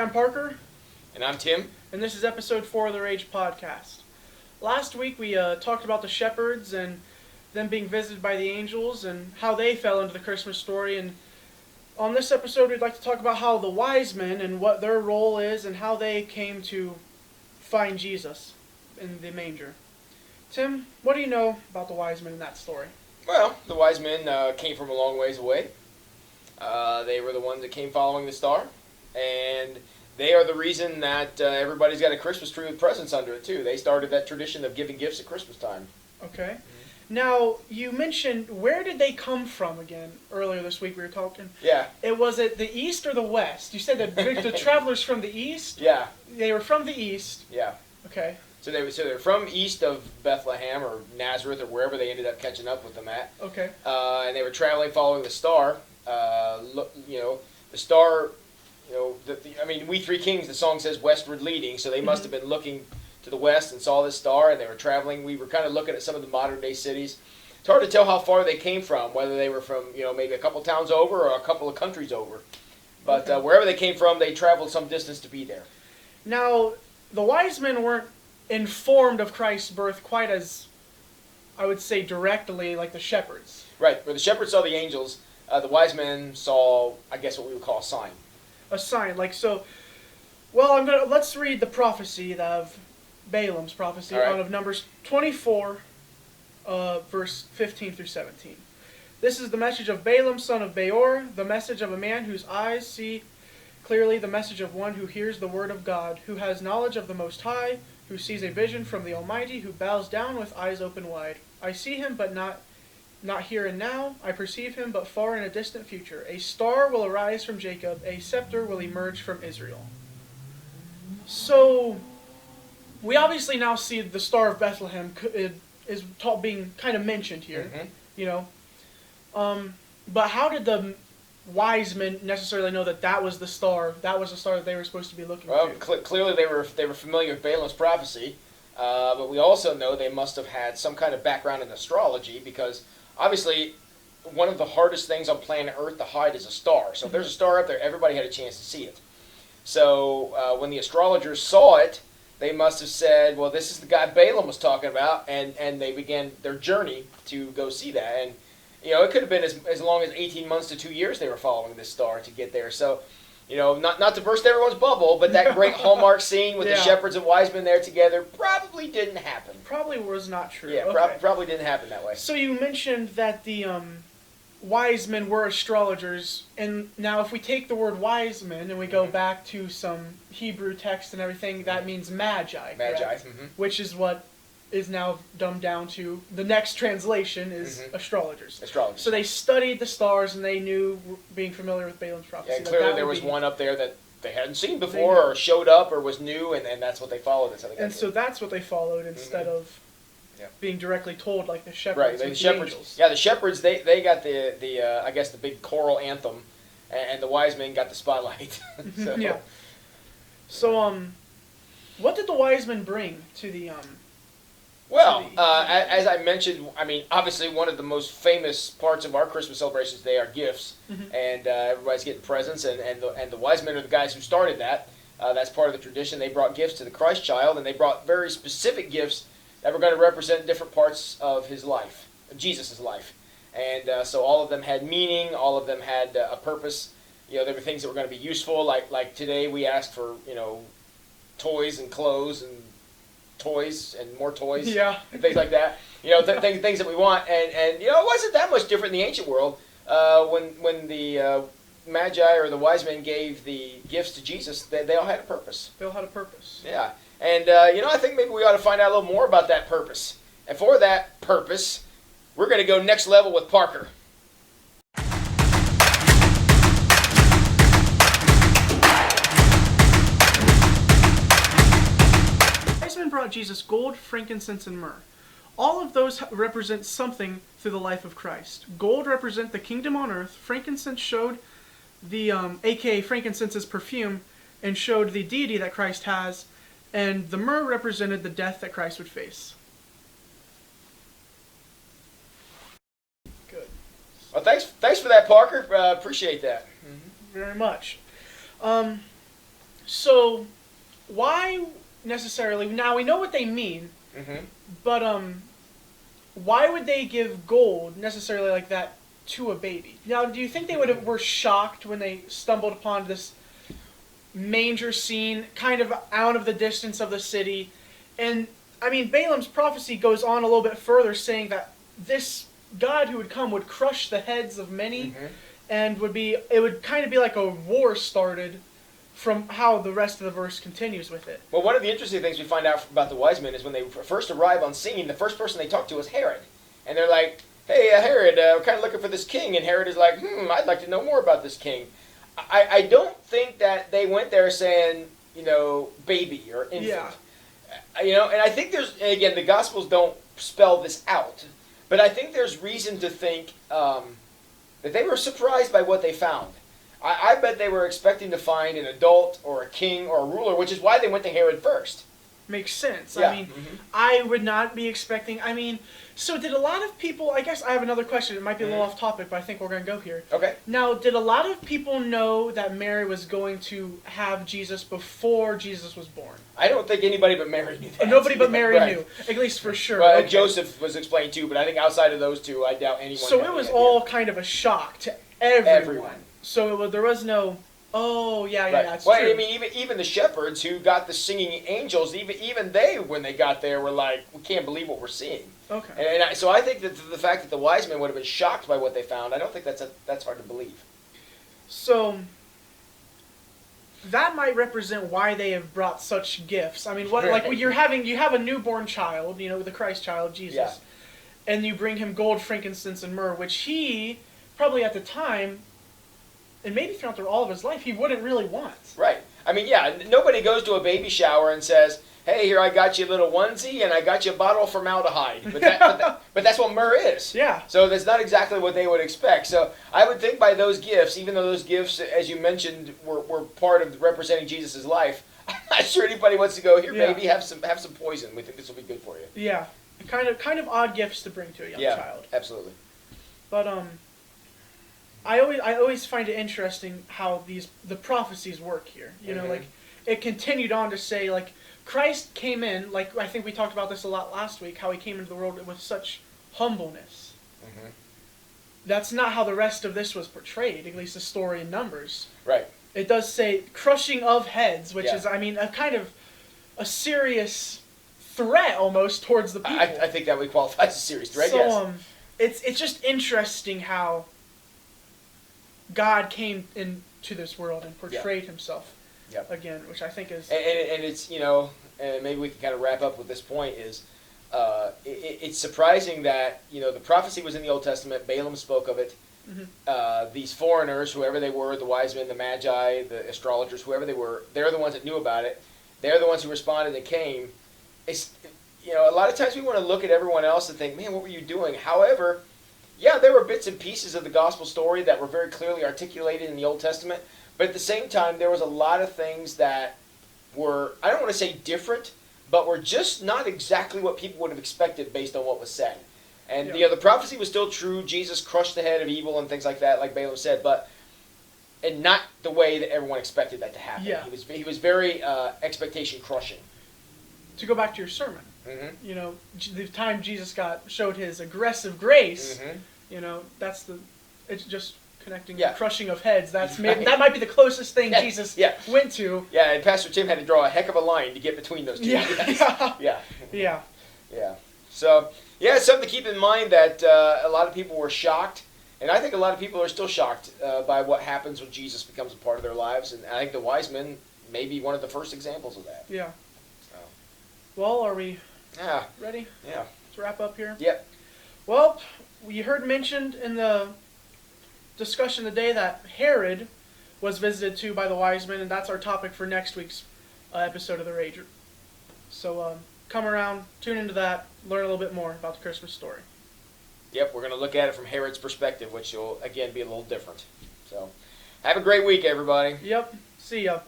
I'm Parker. And I'm Tim. And this is episode 4 of the Rage Podcast. Last week we talked about the shepherds and them being visited by the angels and how they fell into the Christmas story. And on this episode we'd like to talk about how the Wisemen and what their role is and how they came to find Jesus in the manger. Tim, what do you know about the Wisemen in that story? Well, the wise men came from a long ways away. They were the ones that came following the star. And they are the reason that everybody's got a Christmas tree with presents under it, too. They started that tradition of giving gifts at Christmas time. Okay. Mm-hmm. Now, you mentioned, where did they come from again? Earlier this week we were talking. Yeah. It was it the east or the west? You said that the travelers from the east? Yeah. They were from the east. Yeah. Okay. So they're from east of Bethlehem or Nazareth or wherever they ended up catching up with them at. Okay. And they were traveling following the star. The star... We Three Kings, the song says westward leading, so they must have been looking to the west and saw this star, and they were traveling. We were kind of looking at some of the modern-day cities. It's hard to tell how far they came from, whether they were from, maybe a couple towns over or a couple of countries over. But wherever they came from, they traveled some distance to be there. Now, the wise men weren't informed of Christ's birth quite as, I would say, directly like the shepherds. Right. Where the shepherds saw the angels, the wise men saw, I guess, what we would call a sign. A sign, like so. Well, let's read the prophecy of Balaam's prophecy out of Numbers 24, verse 15 through 17. This is the message of Balaam, son of Beor, the message of a man whose eyes see clearly, the message of one who hears the word of God, who has knowledge of the Most High, who sees a vision from the Almighty, who bows down with eyes open wide. I see him, but not here and now. I perceive him, but far in a distant future. A star will arise from Jacob. A scepter will emerge from Israel. So, we obviously now see the Star of Bethlehem is being kind of mentioned here. Mm-hmm. But how did the wise men necessarily know that was the star? That was the star that they were supposed to be looking to? Well, clearly they were familiar with Balaam's prophecy. But we also know they must have had some kind of background in astrology because obviously, one of the hardest things on planet Earth to hide is a star. So if there's a star up there, everybody had a chance to see it. So when the astrologers saw it, they must have said, well, this is the guy Balaam was talking about, and they began their journey to go see that. And, it could have been as long as 18 months to 2 years they were following this star to get there. So, not to burst everyone's bubble, but that great Hallmark scene with the shepherds and wise men there together probably didn't happen. Probably was not true. Yeah, probably didn't happen that way. So you mentioned that the wise men were astrologers, and now if we take the word wise men and we go back to some Hebrew text and everything, that means magi. Magi. Mm-hmm. Which is what is now dumbed down to, the next translation is astrologers. Astrologers. So they studied the stars and they knew, being familiar with Balaam's prophecy. Yeah, clearly there was one up there that they hadn't seen before or showed up or was new, and that's what they followed. That's what they followed instead of being directly told like the shepherds. Right, the shepherds. Angels. Yeah, the shepherds, they got the I guess the big choral anthem, and the wise men got the spotlight. So. Yeah. So, what did the wise men bring to the as I mentioned, obviously one of the most famous parts of our Christmas celebrations today are gifts, and everybody's getting presents, and the wise men are the guys who started that. That's part of the tradition. They brought gifts to the Christ child, and they brought very specific gifts that were going to represent different parts of his life, of Jesus' life. And so all of them had meaning, all of them had a purpose. There were things that were going to be useful, like today we asked for, toys and clothes and toys and more toys and things like that. Things that we want. And it wasn't that much different in the ancient world. When the Magi or the wise men gave the gifts to Jesus, they all had a purpose. They all had a purpose. Yeah. And, I think maybe we ought to find out a little more about that purpose. And for that purpose, we're going to go next level with Parker. Brought Jesus gold, frankincense, and myrrh. All of those represent something through the life of Christ. Gold represent the kingdom on earth. Frankincense showed the, aka frankincense's perfume, and showed the deity that Christ has, and the myrrh represented the death that Christ would face. Good. Well, thanks for that, Parker. Appreciate that. Very much. So, why necessarily? Now we know what they mean, but why would they give gold necessarily like that to a baby? Now, do you think they were shocked when they stumbled upon this manger scene, kind of out of the distance of the city? And I mean, Balaam's prophecy goes on a little bit further, saying that this God who would come would crush the heads of many, and it would kind of be like a war started from how the rest of the verse continues with it. Well, one of the interesting things we find out about the wise men is when they first arrive on scene, the first person they talk to is Herod. And they're like, hey, Herod, we're kind of looking for this king. And Herod is like, I'd like to know more about this king. I don't think that they went there saying, baby or infant. Yeah. And I think again, the Gospels don't spell this out. But I think there's reason to think that they were surprised by what they found. I bet they were expecting to find an adult or a king or a ruler, which is why they went to Herod first. Makes sense. Yeah. I mean, I would not be expecting... so did a lot of people... I guess I have another question. It might be a little off topic, but I think we're going to go here. Okay. Now, did a lot of people know that Mary was going to have Jesus before Jesus was born? I don't think anybody but Mary knew that. Nobody but Mary Right. knew, at least for sure. Well, Okay. Joseph was explained too, but I think outside of those two, I doubt anyone. So had it any was idea. all kind of a shock to everyone. So there was no... Oh, yeah, that's well, true. I mean, even the shepherds who got the singing angels, even they, when they got there, were like, we can't believe what we're seeing. Okay. So I think that the fact that the wise men would have been shocked by what they found, I don't think that's hard to believe. So that might represent why they have brought such gifts. I mean, you have a newborn child, the Christ child, Jesus, and you bring him gold, frankincense, and myrrh, which he probably at the time, and maybe throughout all of his life, he wouldn't really want. Right. I mean, nobody goes to a baby shower and says, hey, here, I got you a little onesie, and I got you a bottle of formaldehyde. But that's what myrrh is. Yeah. So that's not exactly what they would expect. So I would think by those gifts, even though those gifts, as you mentioned, were part of representing Jesus' life, I'm not sure anybody wants to go, here, baby, have some poison. We think this will be good for you. Yeah. Kind of odd gifts to bring to a young child. Yeah, absolutely. But, I always find it interesting how the prophecies work here. Like it continued on to say like Christ came in, like I think we talked about this a lot last week, how he came into the world with such humbleness. That's not how the rest of this was portrayed, at least the story in Numbers. Right. It does say crushing of heads, which is, a kind of a serious threat almost towards the people. I think that would qualify as a serious threat, yes. It's just interesting how God came into this world and portrayed himself again, which I think is... And it's, and maybe we can kind of wrap up with this point, is it's surprising that, the prophecy was in the Old Testament, Balaam spoke of it, these foreigners, whoever they were, the wise men, the magi, the astrologers, whoever they were, they're the ones that knew about it, they're the ones who responded and came. It's, a lot of times we want to look at everyone else and think, man, what were you doing? However... yeah, there were bits and pieces of the gospel story that were very clearly articulated in the Old Testament, but at the same time, there was a lot of things that were, I don't want to say different, but were just not exactly what people would have expected based on what was said. And, the prophecy was still true. Jesus crushed the head of evil and things like that, like Balaam said, and not the way that everyone expected that to happen. Yeah. He was very expectation crushing. To go back to your sermon, the time Jesus showed his aggressive grace, it's just connecting the crushing of heads. That might be the closest thing Jesus went to. Yeah, and Pastor Tim had to draw a heck of a line to get between those two. Yeah. So, it's something to keep in mind that a lot of people were shocked, and I think a lot of people are still shocked by what happens when Jesus becomes a part of their lives, and I think the wise men may be one of the first examples of that. Yeah. Well, are we ready? Yeah. To wrap up here? Yep. Well, we heard mentioned in the discussion today that Herod was visited to by the wise men, and that's our topic for next week's episode of The Rager. So come around, tune into that, learn a little bit more about the Christmas story. Yep, we're going to look at it from Herod's perspective, which will, again, be a little different. So, have a great week, everybody. Yep. See ya.